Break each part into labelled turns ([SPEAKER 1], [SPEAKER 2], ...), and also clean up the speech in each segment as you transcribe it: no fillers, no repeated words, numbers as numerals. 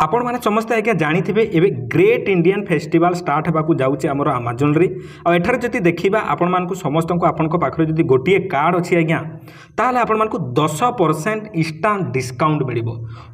[SPEAKER 1] आपण मैंने समस्ते आज्ञा जानी एवं ग्रेट इंडियन फेस्टिवल स्टार्ट होगा जाऊँचे आमर आमाजन रे आठार जदि देखा आपण मानक समस्त को आपण पाखे जदि गोटे कार्ड अच्छी आज्ञा ताहले आपण मानक 10% इंस्टांट डिस्काउंट मिल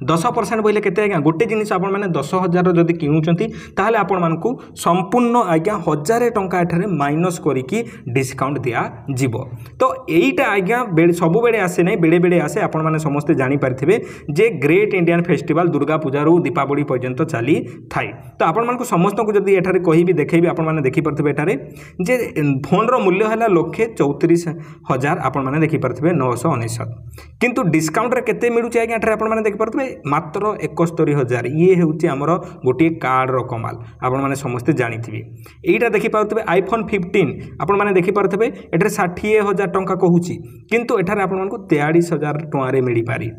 [SPEAKER 1] 10% बोले के आज्ञा गोटे जिनिस आपण मैंने 10,000 जदि किणुंट ताहले आपण मानक संपूर्ण आज्ञा 1000 टंका एठारे माइनस करिकी डिस्काउंट दिया जीवो। तो यहीटा आज्ञा सब बेले आसे नहीं बेले बेले आसे आपण माने समस्ते जानी पारिथिबे जे great Indian festival Durga Puja रू दीपावली पर्यंत चली थाए। तो आपण मानक समस्त को जदि एठारे कहिबी देखैबी आपण माने देखि परथिबे एठारे जे फोन रो मूल्य हला 1,34,000 आपण माने देखि परथिबे 999 किंतु डिस्काउंट रे केते मिलुचे आज्ञा एठारे आपण माने देखि परथिबे मात्र 71,000। ये हेउची हमर गोटे कार्ड रो कमाल आपण माने समस्ते जानिथिबे। एटा देखि पाउथिबे आईफोन 15 आपण माने देखि परथिबे एठारे 60,000 टंका कहूची किंतु एठारे आपण मानकु 43,000 टंका रे मिली पारी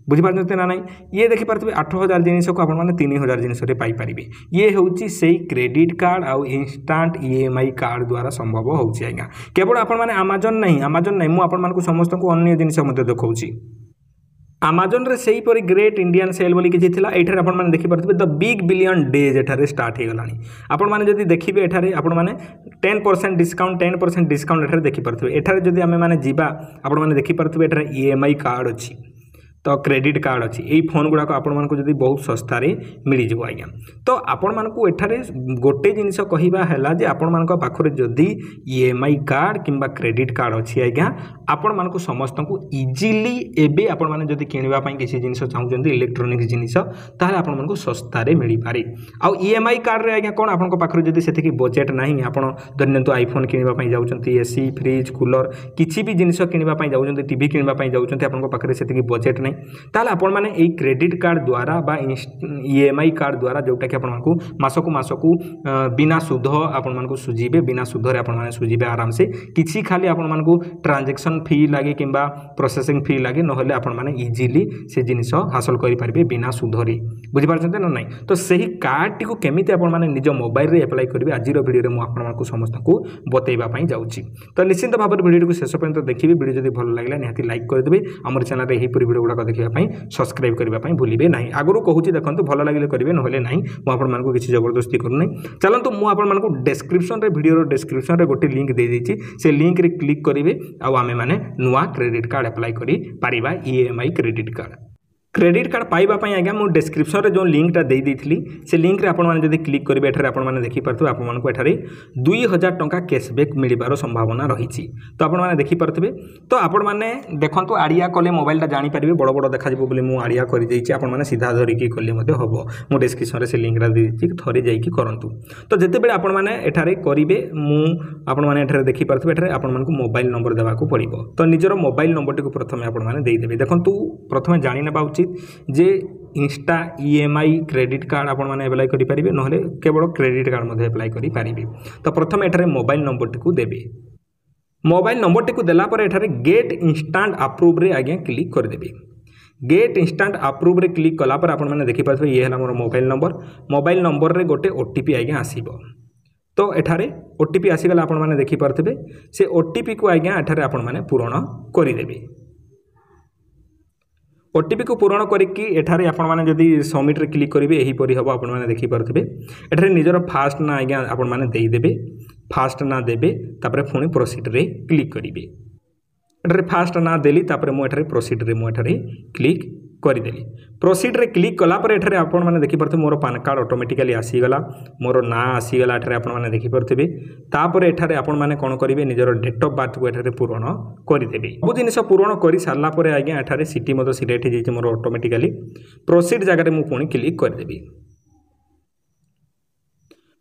[SPEAKER 1] बुझिपारते ना नहीं। ये देखिपारे 8,000 जिनिस को आपण माने 3,000 जिनिस पाइपर। ये हूँ से क्रेडिट कार्ड आउ इंस्टांट EMI कार्ड द्वारा संभव होउछि आज्ञा केवल आपण माने आमाजन नहीं मु आपण मानकु समस्त को अन्य जिनिस मते देखौछि। आमाजन रे सही परी ग्रेट इंडियन सेल बोली किछि थिला एठारे आपण माने देखि परथिबे द बिग बिलियन डेज एठारे स्टार्ट हे गलानी। आपण माने जदि देखिबे एठारे आपण माने 10% डिस्काउंट एठारे देखि परथिबे। एठारे जदि आमे माने जीवा आपण माने देखि परथिबे एठारे EMI कार्ड अछि तो क्रेडिट कार्ड अच्छी यही फोन गुड़ाक आपण मानक जदि बहुत सस्तार मिल जाव आज्ञा। तो आपण मानक एठारे गोटे जिनिस कहवा है जे आपण मानक पाखरे जदि EMI कार्ड किंबा क्रेडिट कार्ड अच्छी आज्ञा आपण मानक समस्त को इजिली एबे आपण माने जदि किनिबा पई किसी जिनिस चाहउछन्ती इलेक्ट्रोनिक्स जिनिस ताहले आपण मानक सस्तार मिल पारे। आउ EMI कार्ड रे आज्ञा कोन आपण पाखरे जदि सेतिकी बजेट नाही आपण धरनियंतु आईफोन किनिबा पई जाउछन्ती एसी फ्रिज कूलर किछि भी जिनिस किनिबा पई जाउछन्ती टीवी किनिबा पई जाउछन्ती आपण पाखरे सेतिकी बजेट नाही ताले आपण माने एई क्रेडिट कार्ड द्वारा बा EMI कार्ड द्वारा जोटा कि आपण मानकु मासकु बिना सुध आपण मानकु सुजीबे बिना सुध रे आपण माने सुजीबे आराम से किछि खाली आपण मानकु ट्रांजैक्शन फी लागे किंबा प्रोसेसिंग फी लागे नहले आपण माने इजीली से जिनिस हासिल करि परिबे बिना सुध रे बुझि पारछन्ते ना नाही। तो सही कार्ड टी को केमिति आपण माने निज मोबाइल रे अप्लाई करिवे आजिर वीडियो रे मु आपण मानकु समस्त को बतेइबा पई जाउची। तो निश्चित भाव वीडियो को शेष पर्यंत देखिबे। वीडियो जदि भल लागला निहाती लाइक कर देबे। हमर चैनल रे एही पूरी वीडियो गुडा देखिबा सब्सक्राइब करने भूलिए ना। आगु कहूँ देखो भल लगे करेंगे ना ना मुझे किसी जबरदस्ती करूना। चलतु मुझे डिस्क्रिप्शन रे वीडियो डिस्क्रिप्शन रे गोटे लिंक दे देछि से लिंक रे क्लिक करेंगे आमे माने नुआ क्रेडिट कार्ड अप्लाई करी पारिबा EMI क्रेडिट कार्ड पाइबा पई आज्ञा मु डिस्क्रिप्शन रे जो लिंकटा दे देइथिली से लिंक रे आपण माने जदि क्लिक करिवे एठारे आपण माने देखि पारथु आपण मानकु एठारे 2,000 टंका कैशबैक मिलिबार संभावना रहिछि। तो आपण माने देखि पारथबे। तो आपण माने देखंतु आडिया कले मोबाइलटा जानि पारिबे बड़ बड़ देखा जिवो बोली मु आडिया करि देइछि आपण माने सीधा धरि कि कले मध्ये हबो। मु डिस्क्रिप्शन रे से लिंक रा दे देइछि थरे जाई कि करंतु। तो जते बेले आपण माने एठारे करिवे मु आपण माने एठारे देखि पारथबे एठारे आपण मानकु मोबाइल नंबर देबाकू पड़िबो। तो निजर मोबाइल नंबर टिकु प्रथमे आपण माने देइ देबे। देखंतु प्रथमे जानि नेबा जे इंस्टा EMI क्रेडिट कार्ड आपण माने अप्लाई करि परिबे नहले केवल क्रेडिट कार्ड मध्ये अप्लाई करि परिबे। तो प्रथम एठारे मोबाइल नंबर टिकु देबे। मोबाइल नंबर टिकु देला पर एठारे गेट इंस्टांट अप्रूव रे आगे क्लिक कर देबे। गेट इंस्टांट अप्रूव रे क्लिक कला पर आपण माने देखि पाथबे ये हला मोर मोबाइल नंबर रे गोटे OTP आगे आसीबो। तो एठारे OTP आसीगला आपण माने देखि पारथबे से OTP को आगे एठारे आपण माने पूर्ण करि देबे। OTP को पूर्ण करिकी एठारे आपण माने जदि सबमिट रे क्लिक करिवे एही परि हबो। आपण माने देखि पारथबे एठारे निजर फास्ट ना आज्ञा आपण माने देई देबे। फास्ट ना देबे तापरे पुणी प्रोसीड रे क्लिक करिवे। एठारे फास्ट ना देली तापरे मु एठारे प्रोसीड रे मु एठारे क्लिक करदेली। प्रोसीड रे क्लिक कला पर एठारे आपण माने देखि पारथबे मोर पान कार्ड ऑटोमेटिकली आसीगला मोर ना आसीगला एठारे आपण माने देखि पारथबे। तापर एठारे आपण माने कोन करिवे निजर डेट ऑफ बर्थ को एठारे पूर्ण करि देबे। सब जिनिस पूर्ण करि सारला पर आज्ञा एठारे सिटी मतो सिलेक्ट हे मोर ऑटोमेटिकली प्रोसीड जगह रे मु पुणी क्लिक कर देबी।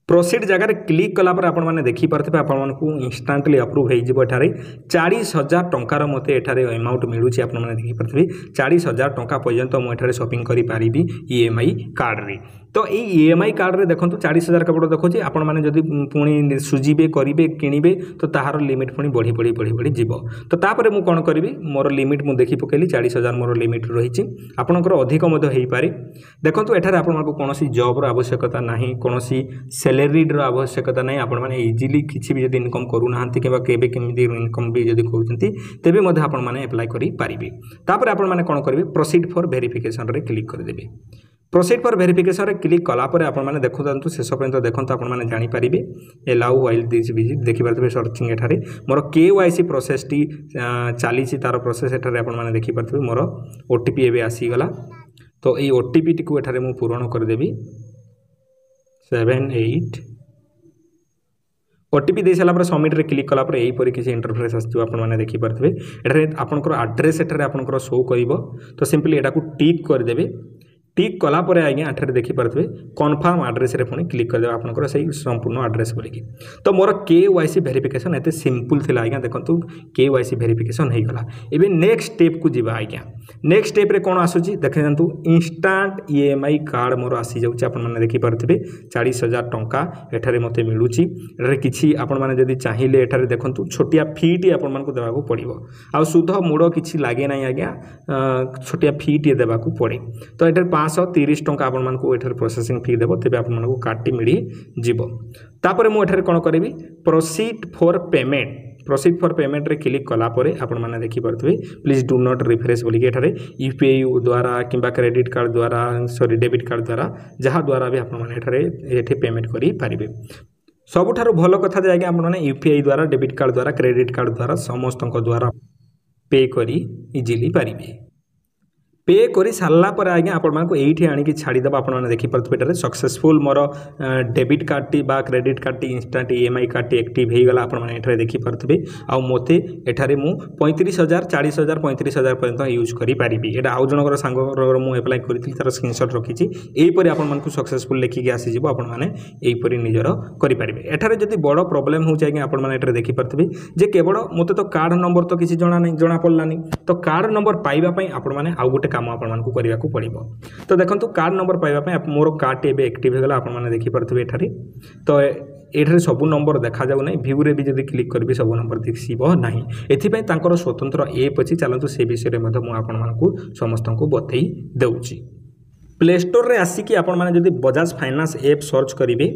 [SPEAKER 1] प्रोसीड जगह रे क्लिक कला पर आपण माने देखि पारथबे आपण मानकु इंस्टांटली अप्रूव हे जिवो। एठारे 40,000 टंकार मते एठारे अमाउंट मिलुची आपण माने देखि पारथबे 40,000 टंका पर्यंत मु एठारे शॉपिंग करि पारिबी EMI कार्ड रे। तो ये EMI कार्ड रे देखंतु 40,000 केवल देखोछि आपण माने जदि पुणी सुजीबे करिवे किनिबे तो ताहार लिमिट पुणी बढ़ी बढ़ी बढ़ी बढ़ी जीवो। तो तापरे मु कोन करिवि मोर लिमिट मु देखि पकेली 40,000 मोर लिमिट रहिछि। आपनकर अधिक मध्य हेइ पारे। देखंतु एठारे आपण मानकु कोनोसी जॉब रो आवश्यकता नाही कोनोसी सैलरी रो आवश्यकता नाही। आपण माने इजीली किछि भी जदि इनकम करू नाहंती केबा केबे केमिति इनकम भी जदि करूचंती तेबे मध्य आपण माने अप्लाई करि पारिबे। तापरे आपण माने कोन करिवे प्रोसीड फॉर वेरिफिकेशन रे क्लिक कर देबे। प्रोसीड फॉर वेरिफिकेशन रे क्लिक कला पर आपण माने देखु शेष पर्यंत देखो आपण माने जानि पारिबे एलाउ व्हाइल दिस विजिट देखि पारबे सर्चिंग एठारे मोर केवाईसी प्रोसेस टी चली तार प्रोसेस एठारे आपण माने देखि पारबे मोर ओटीपी एबे आसी गला तो ये ओटीपी टी को एठारे मु पूर्ण कर देबी 78 ओटीपी दे सारा सबमिट रे क्लिक कला यही परी किसी इंटरफेस आसो आपने देखिपे ये आपंकर आड्रेस एठारे आपंकर शो कर तो सिंपली एटा को टिक करदे टिक कलापर आज्ञा एठारे देखिपे कन्फर्म आड्रेस रे पुणी क्लिक करदे आपंकर से संपूर्ण आड्रेस बोलिकी तो मोर केवाईसी वेरिफिकेशन एते सिंपल थिला आज्ञा देखंतु केवाईसी वेरिफिकेशन हो गला एबे नेक्स्ट स्टेप को जीवा आज्ञा नेक्स्ट स्टेप रे कोन आसुची देखंतु इंस्टांट ईएमआई कार्ड मोर आसी जाउची आपन माने देखि पारथिबे 40000 टंका एठारे मते मिलुची एठारे किछि आपन माने जदी चाहिले एठारे देखंतु छोटिया फीटी आपन मानको देबाकू पड़िबो आ सुध मूड किछि लागे नै आज्ञा छोटिया फीटी देबाकू पड़े तो एठारे 530 टंका आपण मानको एठारे प्रोसेसिंग फी देबो तेबे आपण मानको कार्डटी मिली जिवो तापरे मु एठारे कोन करबी प्रोसीड फॉर पेमेंट रे क्लिक कला परे आपण माने देखि परथबे प्लीज डू नॉट रिफ्रेश बोली के एठारे यूपीआई द्वारा किबा क्रेडिट कार्ड द्वारा सॉरी डेबिट कार्ड द्वारा जहा द्वारा भी आपण माने एठारे एठी पेमेंट करि पारिबे सबुठारु भलो कथा जे आगे आपण माने यूपीआई द्वारा डेबिट कार्ड द्वारा क्रेडिट कार्ड द्वारा समस्त द्वारा पे करी इजीली पारिबे पे कर सारा पर आज्ञा आपण ये आणिकी छाड़ीदेव आपने देखिपे सक्सेसफुल मोर डेबिट कार्ड टी बा credit card T instant EMI card T active हो गला आपने देखिपे आ मते एठारे मु 35000 40000 35000 पर्यंत यूज करि पारिबी एटा आउ जनकर सांगर मु अप्लाई करिथिल तार स्क्रीनशॉट रखिछि एहीपरि आपन सक्सेसफुल लेखिकी आसी जिवो आपन माने एहीपरि निजर करि पारिबे एठारे जदि बड़ प्रॉब्लम हो जाय आपन माने एठारे देखिपरथिबे जे केवल मते तो कार्ड नंबर तो किसी जना पड़लानी तो कार्ड नंबर पाइबा पई आपन माने आउ गोटे काम आपण मानकु करियाकू पड़िबो तो देखंतु कार्ड नंबर पाइबा पई मोर कार्ड एबे एक्टिव हो गला आपण माने देखि परथिबे एठारे तो एठारे सब नंबर देखा जाउ नै व्यू रे भी जदि क्लिक करबी सब नंबर दिसिबो नाही एथि पई तांकर स्वतंत्र ऐप अछि चलंतु से विषय रे मध मु आपण मानकु समस्तंकु बतई देउची प्ले स्टोर रे आसी कि आपण माने जदि बजाज फाइनेंस ऐप सर्च करिवे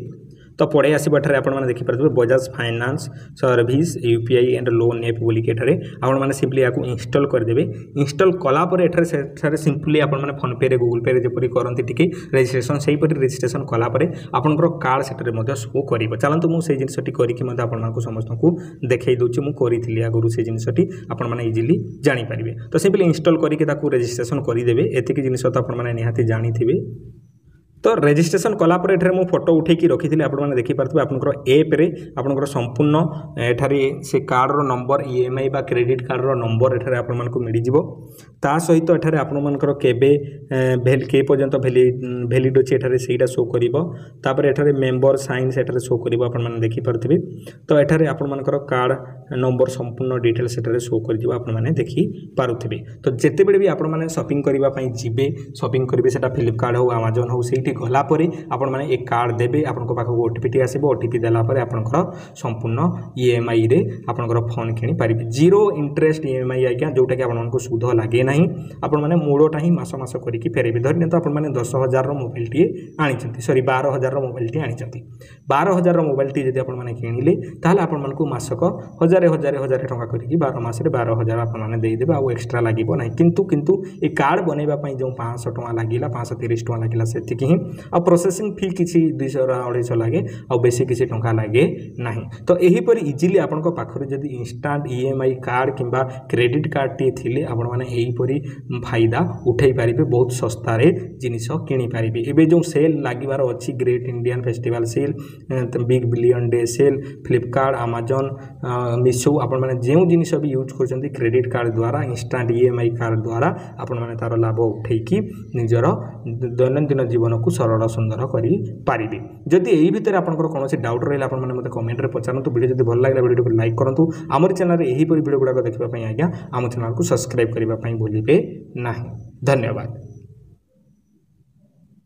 [SPEAKER 1] तो पड़े आसो एठारे आपण माने देखिपरथिबे Bajaj finance service UPI and loan app बोली के एठारे आपण माने सिंपली याकू इंस्टॉल कर देबे इंस्टॉल कला पर एठारे सिंपली आपण माने फोन पे रे गूगल पे रे जेपरि करंती टिके रजिस्ट्रेशन सेही परि रजिस्ट्रेशन कला पर आपनकर कार्ड सेटरे मध्ये शो करिवो चलंतु मु से जिंसटी करी कि मध्ये आपण मानकु समस्त को देखाई दोची मु करिथिली आगुरु से जिंसटी आपण माने इजीली जानि परिबे तो सिंपली इंस्टॉल करी के ताकू रजिस्ट्रेशन करि देबे एतिकी जिंस तो आपण माने निहाती जानिथिबे तो रजिस्ट्रेशन कला पर एठारे मु फोटो उठेकी रखिथिले आपण माने देखि पारथबे आपनकर ऐप रे आपनकर संपूर्ण एठारे से कार्ड रो नंबर ईएमआई बा क्रेडिट कार्ड रो नंबर एठारे आपण मानको मिलि जिवो ता सहित एठारे आपण मानकर केबे के पर्यंत वैलिड अछि एठारे सेटा शो करिवो तापर एठारे मेंबर साइंस एठारे शो करिवो आपण माने देखि पारथबे तो एठारे आपण मानकर कार्ड नंबर संपूर्ण डिटेल्स एठारे शो कर दिवो आपण माने देखि पारुथबे तो जेते बेले भी आपण माने शॉपिंग करबा पई जिबे शॉपिंग करबे सेटा फ्लिपकार्ट हो अमेज़न हो सेठी गला परे आपण माने एक कार्ड देबे आपनको पाखो ओटीपी टी आसीबो ओटीपी देला परे आपनकर संपूर्ण ईएमआई रे आपनकर फोन किनि पारिबे जीरो इंटरेस्ट ईएमआई आज्ञा जोटा कि आपण मानको सुध लागे नाही आपण माने मूळटा ही मास मास करिकि फेरेबे धरने तो आपण माने 10000 रो मोबाइल टी आनिचंती सॉरी 12000 रो मोबाइल टी आनिचंती 12000 रो मोबाइल टी जदि आपण माने किनिले ताहाले आपण मानको मासक 1000 टंका करिकि 12 मास रे 12000 आपण माने देई देबे आ एक्स्ट्रा लागिबो नाही किंतु ए कार्ड बनेबा पई जो 500 टंका लागिला 530 टंका लागिला सेति कि आ प्रोसेसिंग फी किसी 200 250 लगे आ बेसी किसी टंका लगे नहीं तो यही पर इजीली आपण को पाखरे जदी इंस्टांट ईएमआई कार्ड किंबा क्रेडिट कार्ड टी थिले आपण माने एही परी फायदा उठाई पारिबे बहुत सस्ता रे जिनिस किनी पारिबे एबे जो सेल लागिबार अछि great Indian festival sale big billion day sale Flipkart Amazon Meesho आपण माने जे जिनिस भी यूज करछंती क्रेडिट कार्ड द्वारा इंस्टांट ईएमआई कार्ड द्वारा आपण माने तार लाभ उठाई कि निजर दैनंदिन जीवन को सरल सुंदर करि पारिबे जदि एही भितर आपनकर कोनोसी डाउट रहला आपण माने मते कमेंट रे पचारंतु वीडियो जदि भल लागला वीडियो को लाइक करंतु हमर चैनल रे एही परि वीडियो गुडा देखिबा पई आज्ञा हम चैनल को सब्सक्राइब करिबा पई भूलिबे नाही धन्यवाद।